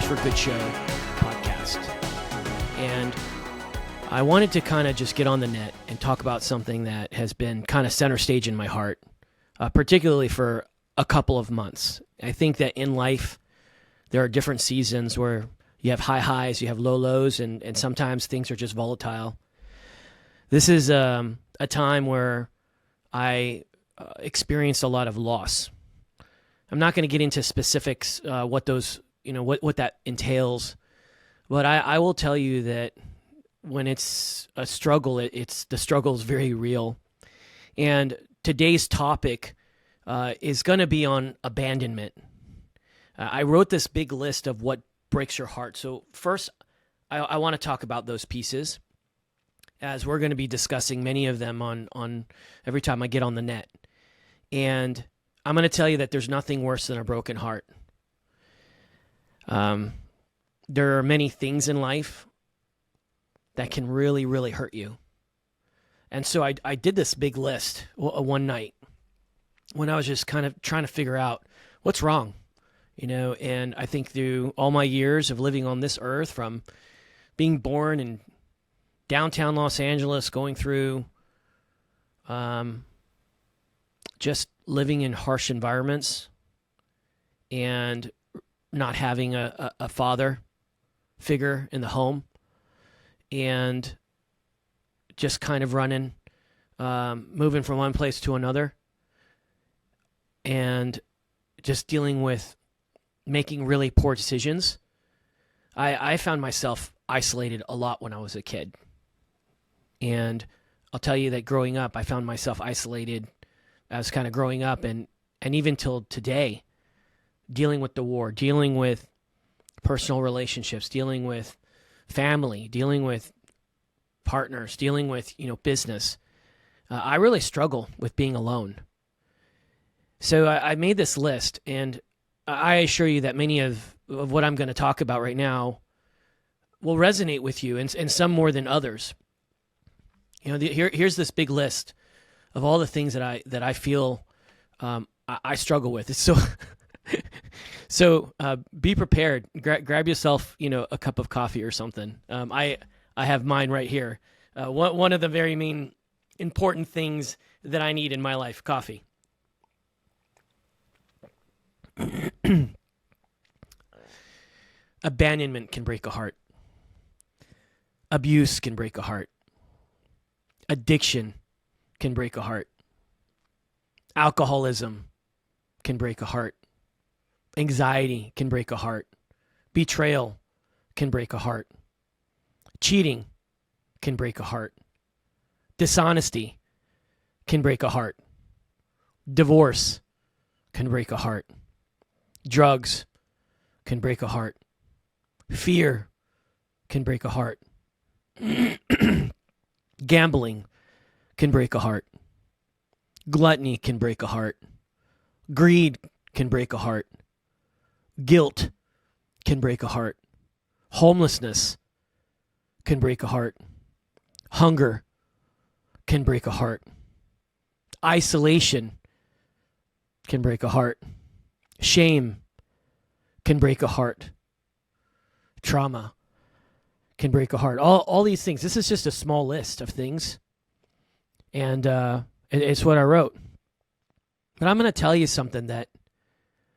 Force for Good Show podcast. And I wanted to kind of just get on the net and talk about something that has been kind of center stage in my heart, particularly for a couple of months. I think that in life, there are different seasons where you have high highs, you have low lows, and sometimes things are just volatile. This is a time where I experienced a lot of loss. I'm not going to get into specifics, what that entails, but I will tell you that when it's a struggle, the struggle is very real. And today's topic is going to be on abandonment. I wrote this big list of what breaks your heart. So first, I want to talk about those pieces, as we're going to be discussing many of them on every time I get on the net. And I'm going to tell you that there's nothing worse than a broken heart. There are many things in life that can really, really hurt you. And so I did this big list one night when I was just kind of trying to figure out what's wrong, and I think through all my years of living on this earth, from being born in downtown Los Angeles, going through just living in harsh environments and not having a father figure in the home, and just kind of running, moving from one place to another, and just dealing with making really poor decisions. I found myself isolated a lot when I was a kid. And I'll tell you that growing up, I found myself isolated as kind of growing up, and even till today, dealing with the war, dealing with personal relationships, dealing with family, dealing with partners, dealing with, business. I really struggle with being alone. So I made this list, and I assure you that many of what I'm going to talk about right now will resonate with you, and some more than others. Here's this big list of all the things that I feel I struggle with. It's so be prepared. Grab yourself, a cup of coffee or something. I have mine right here. One of the very main important things that I need in my life: coffee. Abandonment can break a heart. Abuse can break a heart. Addiction can break a heart. Alcoholism can break a heart. Anxiety can break a heart. Betrayal can break a heart. Cheating can break a heart. Dishonesty can break a heart. Divorce can break a heart. Drugs can break a heart. Fear can break a heart. Gambling can break a heart. Gluttony can break a heart. Greed can break a heart. Guilt can break a heart. Homelessness can break a heart. Hunger can break a heart. Isolation can break a heart. Shame can break a heart. Trauma can break a heart. All these things. This is just a small list of things. And it's what I wrote. But I'm going to tell you something, that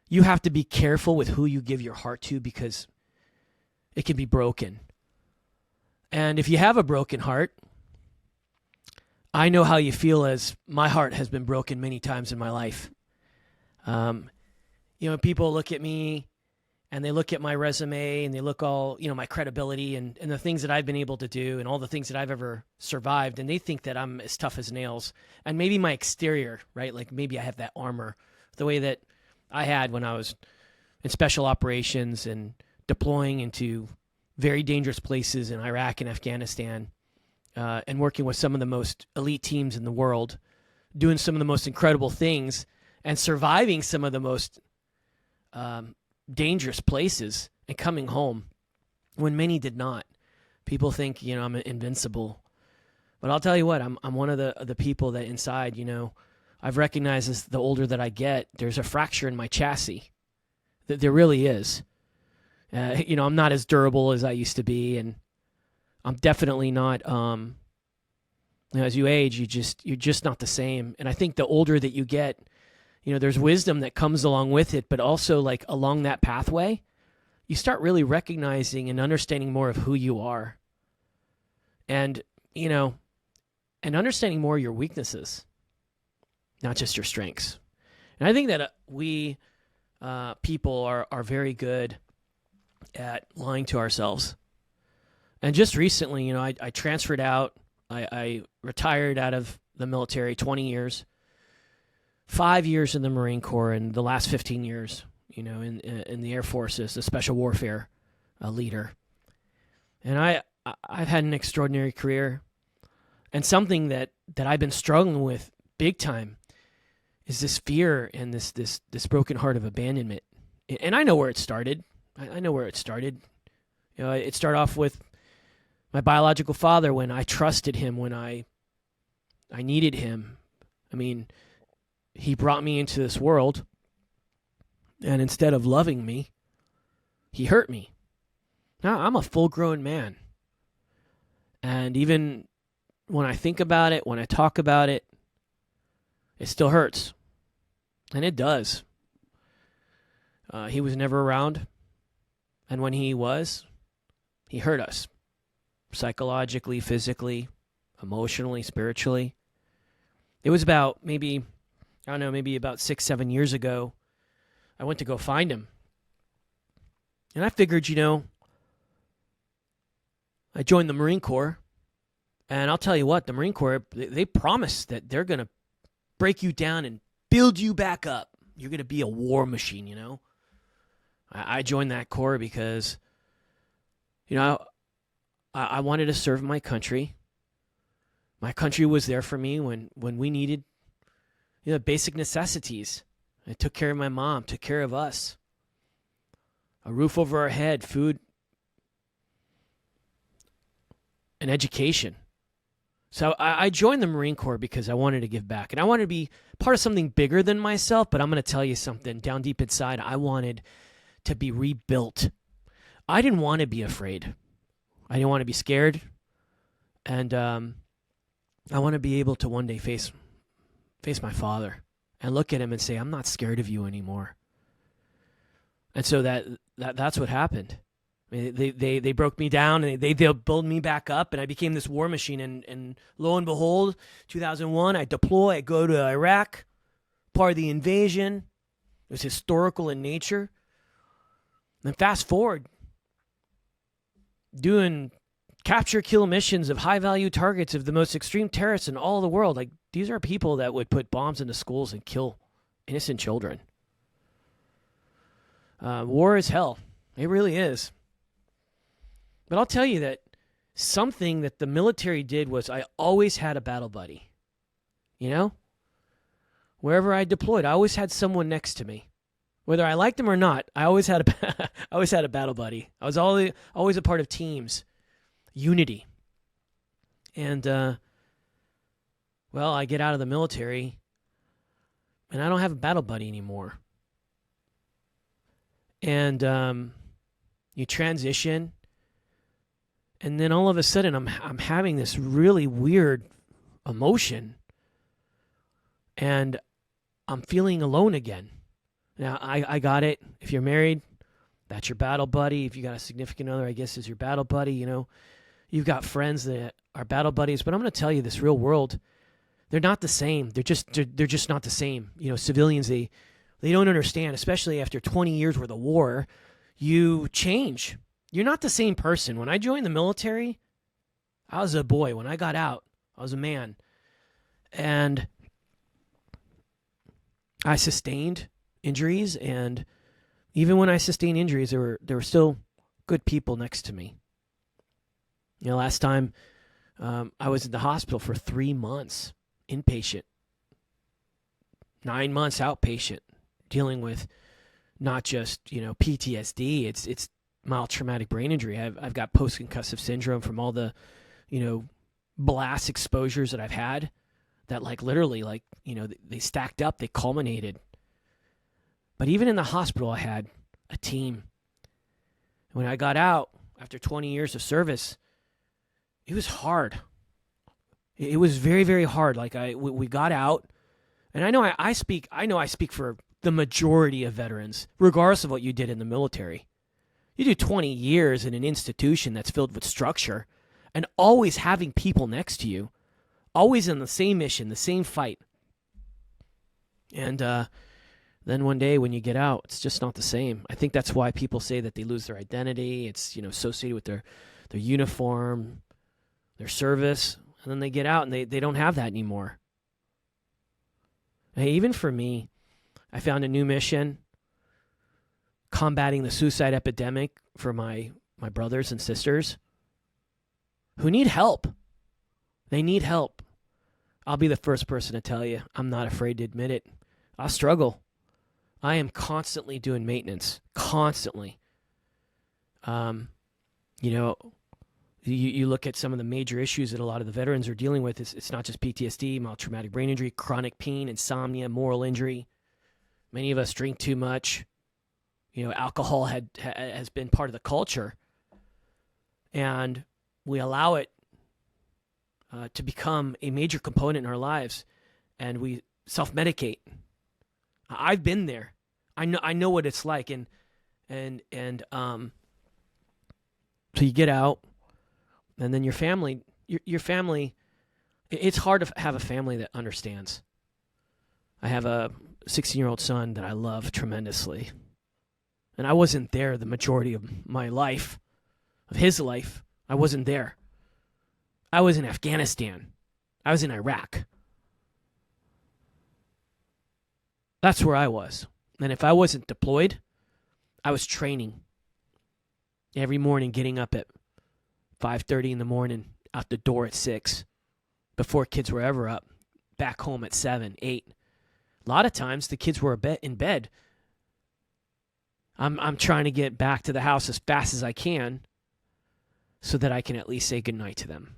you have to be careful with who you give your heart to, because it can be broken. And if you have a broken heart, I know how you feel, as my heart has been broken many times in my life. People look at me and they look at my resume and they look all, my credibility and the things that I've been able to do and all the things that I've ever survived. And they think that I'm as tough as nails, and maybe my exterior, right? Like maybe I have that armor the way that I had when I was in special operations and deploying into very dangerous places in Iraq and Afghanistan, and working with some of the most elite teams in the world, doing some of the most incredible things and surviving some of the most dangerous places and coming home when many did not. People think, I'm invincible. But I'll tell you what, I'm one of the people that inside, I've recognized as the older that I get, there's a fracture in my chassis. There really is. I'm not as durable as I used to be, and I'm definitely not. As you age, you're just not the same. And I think the older that you get, there's wisdom that comes along with it, but also like along that pathway, you start really recognizing and understanding more of who you are, and and understanding more of your weaknesses, not just your strengths. And I think that we people are very good at lying to ourselves. And just recently, I transferred out. I retired out of the military, 20 years, 5 years in the Marine Corps, and the last 15 years, in the Air Force as a special warfare leader. And I've had an extraordinary career. And something that I've been struggling with big time is this fear and this broken heart of abandonment. And I know where it started. I know where it started. It started off with my biological father, when I trusted him, when I needed him. I mean, he brought me into this world, and instead of loving me, he hurt me. Now, I'm a full-grown man. And even when I think about it, when I talk about it, it still hurts. And it does. He was never around. And when he was, he hurt us. Psychologically, physically, emotionally, spiritually. It was about maybe about 6-7 years ago, I went to go find him. And I figured, I joined the Marine Corps. And I'll tell you what, the Marine Corps, they promise that they're going to break you down and build you back up. You're going to be a war machine, I joined that Corps because, I wanted to serve my country. My country was there for me when we needed, basic necessities. I took care of my mom, took care of us. A roof over our head, food, and education. So I joined the Marine Corps because I wanted to give back. And I wanted to be part of something bigger than myself, but I'm going to tell you something. Down deep inside, I wanted to be rebuilt. I didn't want to be afraid. I didn't want to be scared. And I want to be able to one day face my father and look at him and say, I'm not scared of you anymore. And so that's what happened. I mean, they broke me down, and they'll build me back up, and I became this war machine. And lo and behold, 2001, I deploy, I go to Iraq, part of the invasion. It was historical in nature. And then fast forward, doing capture kill missions of high value targets of the most extreme terrorists in all the world. Like, these are people that would put bombs into schools and kill innocent children. War is hell. It really is. But I'll tell you that something that the military did was I always had a battle buddy. Wherever I deployed, I always had someone next to me. Whether I liked them or not, I always had a battle buddy. I was always a part of teams, unity. And I get out of the military, and I don't have a battle buddy anymore. And you transition, and then all of a sudden I'm having this really weird emotion, and I'm feeling alone again. Now, I got it. If you're married, that's your battle buddy. If you got a significant other, I guess is your battle buddy. You've got friends that are battle buddies. But I'm going to tell you, this real world, they're not the same. They're just not the same. Civilians, they don't understand, especially after 20 years worth of war. You change. You're not the same person. When I joined the military, I was a boy. When I got out, I was a man. And I sustained injuries, and even when I sustained injuries, there were still good people next to me. Last time I was in the hospital for 3 months, inpatient, 9 months outpatient, dealing with not just PTSD. It's mild traumatic brain injury. I've got post-concussive syndrome from all the blast exposures that I've had, that literally they stacked up, they culminated. But even in the hospital, I had a team. When I got out after 20 years of service, it was hard. It was very, very hard. Like we got out, and I know I speak for the majority of veterans, regardless of what you did in the military. You do 20 years in an institution that's filled with structure and always having people next to you, always in the same mission, the same fight. And then one day when you get out, it's just not the same. I think that's why people say that they lose their identity. It's, associated with their uniform, their service, and then they get out and they don't have that anymore. Hey, even for me, I found a new mission, combating the suicide epidemic for my brothers and sisters who need help. They need help. I'll be the first person to tell you, I'm not afraid to admit it. I struggle. I am constantly doing maintenance. Constantly. You look at some of the major issues that a lot of the veterans are dealing with. It's not just PTSD, mild traumatic brain injury, chronic pain, insomnia, moral injury. Many of us drink too much. Alcohol has been part of the culture. And we allow it to become a major component in our lives. And we self-medicate. I've been there. I know what it's like. And so you get out, and then your family, it's hard to have a family that understands. I have a 16-year-old son that I love tremendously. And I wasn't there the majority of my life, of his life. I wasn't there. I was in Afghanistan. I was in Iraq. That's where I was. And if I wasn't deployed, I was training. Every morning, getting up at 5:30 in the morning, out the door at 6, before kids were ever up, back home at 7, 8. A lot of times, the kids were in bed. I'm trying to get back to the house as fast as I can so that I can at least say goodnight to them.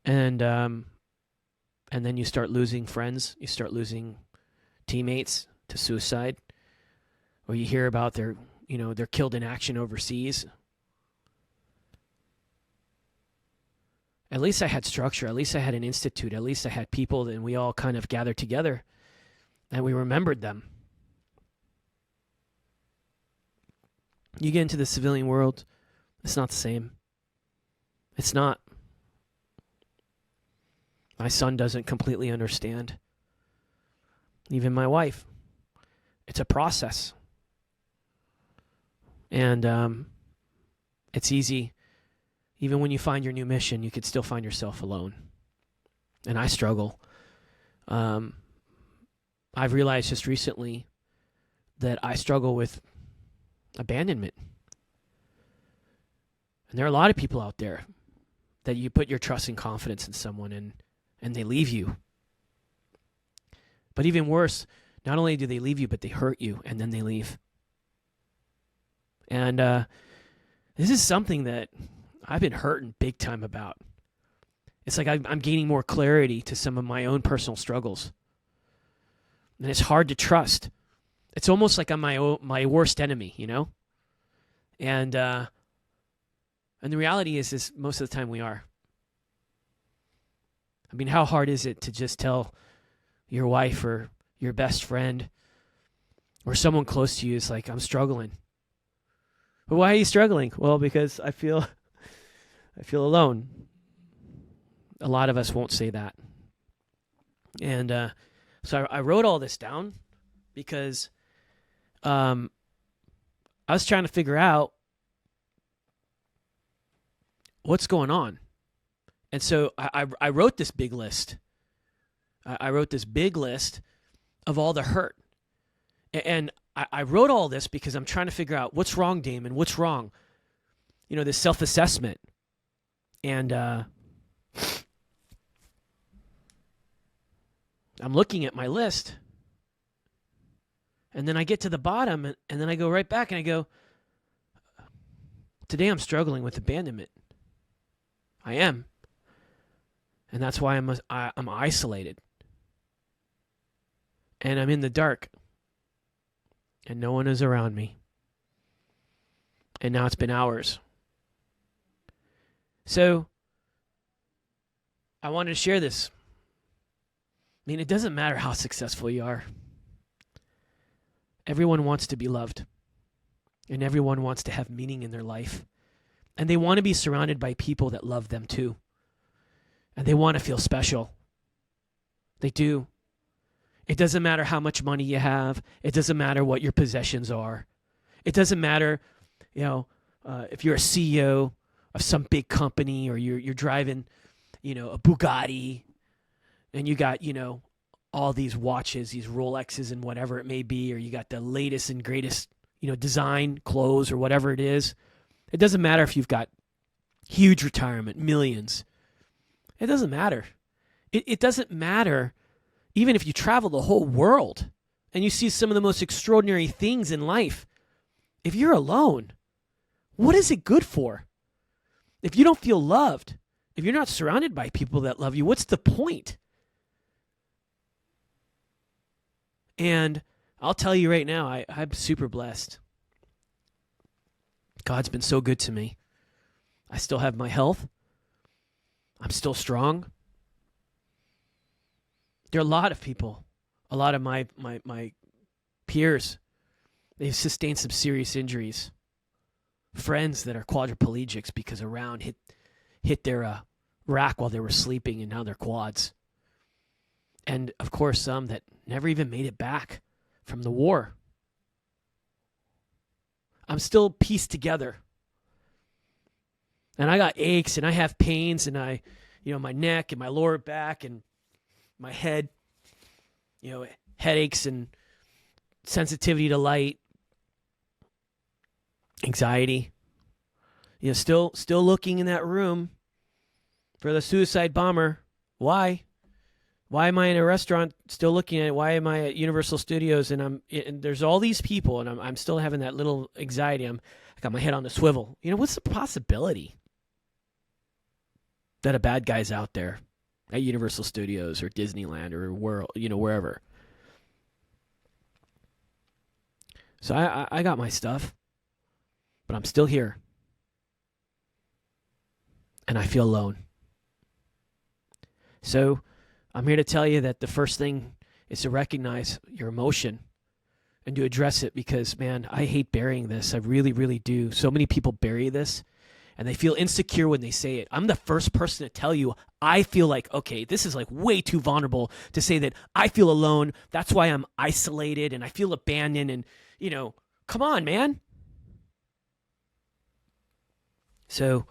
And then you start losing friends. You start losing teammates to suicide. Or you hear about they're killed in action overseas. At least I had structure. At least I had an institute. At least I had people, and we all kind of gathered together, and we remembered them. You get into the civilian world, it's not the same. It's not. My son doesn't completely understand. Even my wife. It's a process. And it's easy. Even when you find your new mission, you could still find yourself alone. And I struggle. I've realized just recently that I struggle with abandonment. And there are a lot of people out there that you put your trust and confidence in someone and they leave you. But even worse, not only do they leave you, but they hurt you and then they leave. And this is something that I've been hurting big time about. It's like I'm gaining more clarity to some of my own personal struggles. And it's hard to trust. It's almost like I'm my worst enemy, And the reality is most of the time we are. I mean, how hard is it to just tell your wife or your best friend or someone close to you is like, I'm struggling. But why are you struggling? Well, because I feel alone. A lot of us won't say that. And so I wrote all this down because I was trying to figure out what's going on. And so I wrote this big list. I wrote this big list of all the hurt. And I wrote all this because I'm trying to figure out what's wrong, Damon, what's wrong? This self-assessment. And I'm looking at my list. And then I get to the bottom, and then I go right back and I go, today I'm struggling with abandonment. I am. And that's why I'm isolated. And I'm in the dark. and no one is around me. And now it's been hours. So I wanted to share this. I mean, it doesn't matter how successful you are. Everyone wants to be loved. And everyone wants to have meaning in their life. And they want to be surrounded by people that love them too. And they want to feel special. They do. It doesn't matter how much money you have. It doesn't matter what your possessions are. It doesn't matter, if you're a CEO of some big company or you're driving, a Bugatti and you got, all these watches, these Rolexes and whatever it may be, or you got the latest and greatest, design, clothes or whatever it is. It doesn't matter if you've got huge retirement, millions. It doesn't matter. It doesn't matter even if you travel the whole world and you see some of the most extraordinary things in life. If you're alone, what is it good for? If you don't feel loved, if you're not surrounded by people that love you, what's the point? And I'll tell you right now, I'm super blessed. God's been so good to me. I still have my health. I'm still strong. There are a lot of people, a lot of my peers, they've sustained some serious injuries. Friends that are quadriplegics because a round hit their rack while they were sleeping and now they're quads. And, of course, some that never even made it back from the war. I'm still pieced together. And I got aches and I have pains and my neck and my lower back and my head, headaches and sensitivity to light, anxiety. Still looking in that room for the suicide bomber. Why? Why am I in a restaurant still looking at it? Why am I at Universal Studios and there's all these people and I'm still having that little anxiety. I got my head on the swivel. What's the possibility that a bad guy's out there at Universal Studios or Disneyland or wherever? So I got my stuff, but I'm still here. And I feel alone. So I'm here to tell you that the first thing is to recognize your emotion and to address it because, man, I hate burying this. I really, really do. So many people bury this and they feel insecure when they say it. I'm the first person to tell you I feel like, okay, this is like way too vulnerable to say that I feel alone. That's why I'm isolated and I feel abandoned and, come on, man. So,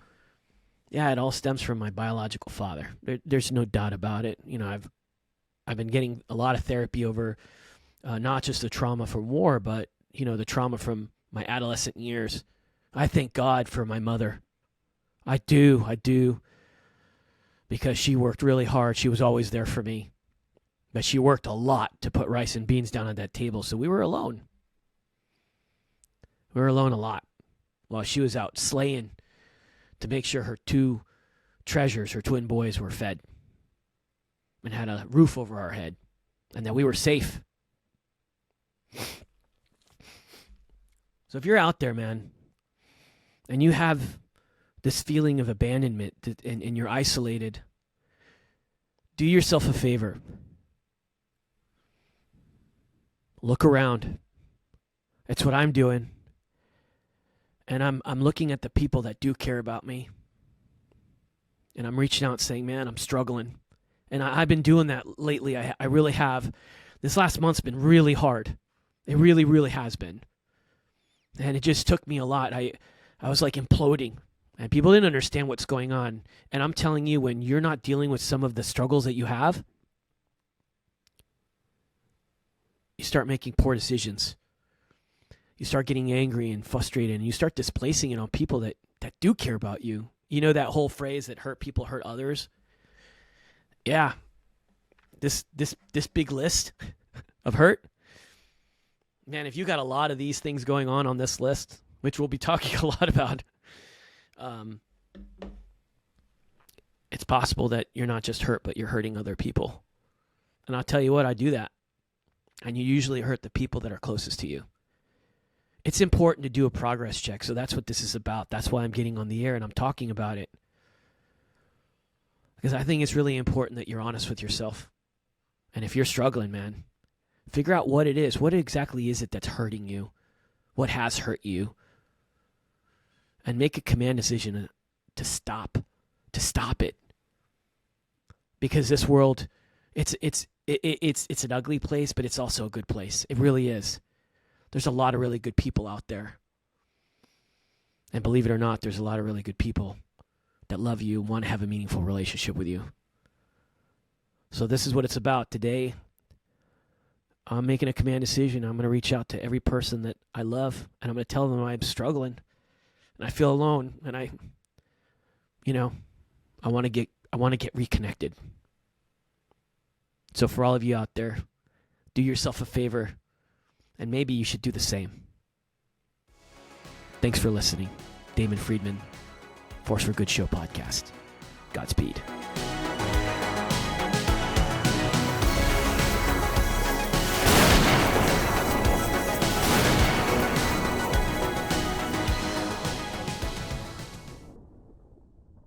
yeah, it all stems from my biological father. There's no doubt about it. I've been getting a lot of therapy over not just the trauma from war, but the trauma from my adolescent years. I thank God for my mother. I do, because she worked really hard. She was always there for me, but she worked a lot to put rice and beans down on that table. So we were alone. We were alone a lot while she was out slaying to make sure her two treasures, her twin boys, were fed and had a roof over our head and that we were safe. So if you're out there, man, and you have this feeling of abandonment and you're isolated, do yourself a favor. Look around. It's what I'm doing. And I'm looking at the people that do care about me. And I'm reaching out saying, man, I'm struggling. And I've been doing that lately. I really have. This last month's been really hard. It really, really has been. And it just took me a lot. I was like imploding. And people didn't understand what's going on. And I'm telling you, when you're not dealing with some of the struggles that you have, you start making poor decisions. You start getting angry and frustrated, and you start displacing it on people that do care about you. You know that whole phrase that hurt people hurt others? Yeah. This big list of hurt. Man, if you got a lot of these things going on this list, which we'll be talking a lot about, it's possible that you're not just hurt, but you're hurting other people. And I'll tell you what, I do that. And you usually hurt the people that are closest to you. It's important to do a progress check. So that's what this is about. That's why I'm getting on the air and I'm talking about it. Because I think it's really important that you're honest with yourself. And if you're struggling, man, figure out what it is. What exactly is it that's hurting you? What has hurt you? And make a command decision to stop it. Because this world, it's an ugly place, but it's also a good place. It really is. There's a lot of really good people out there. And believe it or not, there's a lot of really good people that love you, want to have a meaningful relationship with you. So this is what it's about. Today, I'm making a command decision. I'm going to reach out to every person that I love, and I'm going to tell them I'm struggling, and I feel alone, and I want to get reconnected. So for all of you out there, do yourself a favor, and maybe you should do the same. Thanks for listening. Damon Friedman, Force for Good Show podcast. Godspeed.